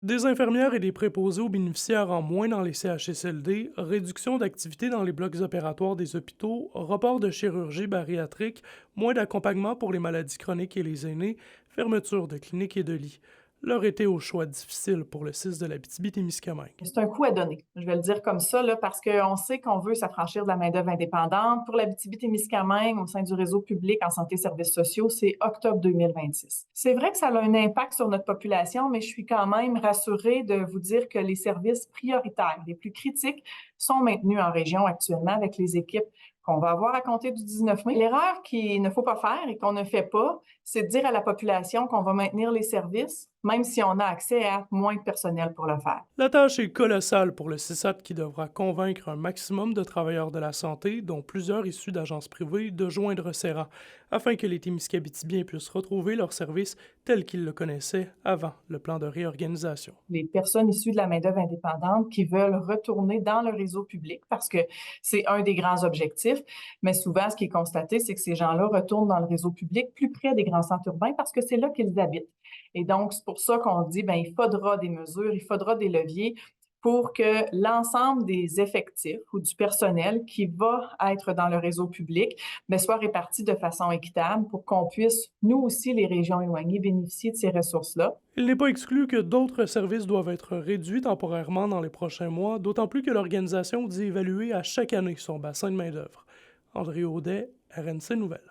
Des infirmières et des préposés aux bénéficiaires en moins dans les CHSLD, réduction d'activité dans les blocs opératoires des hôpitaux, report de chirurgie bariatrique, moins d'accompagnement pour les maladies chroniques et les aînés, fermeture de cliniques et de lits. Leur été au choix difficile pour le 6 de l'Abitibi-Témiscamingue. C'est un coup à donner, je vais le dire comme ça, là, parce qu'on sait qu'on veut s'affranchir de la main-d'œuvre indépendante. Pour l'Abitibi-Témiscamingue, au sein du réseau public en santé et services sociaux, c'est octobre 2026. C'est vrai que ça a un impact sur notre population, mais je suis quand même rassurée de vous dire que les services prioritaires, les plus critiques, sont maintenus en région actuellement avec les équipes qu'on va avoir à compter du 19 mai. L'erreur qu'il ne faut pas faire et qu'on ne fait pas, c'est de dire à la population qu'on va maintenir les services, même si on a accès à moins de personnel pour le faire. La tâche est colossale pour le CISAT qui devra convaincre un maximum de travailleurs de la santé, dont plusieurs issus d'agences privées, de joindre ses rangs, afin que les Témiscabitibiens puissent retrouver leur service tel qu'ils le connaissaient avant le plan de réorganisation. Les personnes issues de la main-d'œuvre indépendante qui veulent retourner dans le réseau public parce que c'est un des grands objectifs. Mais souvent, ce qui est constaté, c'est que ces gens-là retournent dans le réseau public plus près des grands centres urbains parce que c'est là qu'ils habitent. Et donc, c'est pour ça qu'on dit, ben, il faudra des mesures, il faudra des leviers pour que l'ensemble des effectifs ou du personnel qui va être dans le réseau public ben, soit réparti de façon équitable pour qu'on puisse, nous aussi, les régions éloignées, bénéficier de ces ressources-là. Il n'est pas exclu que d'autres services doivent être réduits temporairement dans les prochains mois, d'autant plus que l'organisation dit évaluer à chaque année son bassin de main-d'œuvre. André Audet, RNC Nouvelles.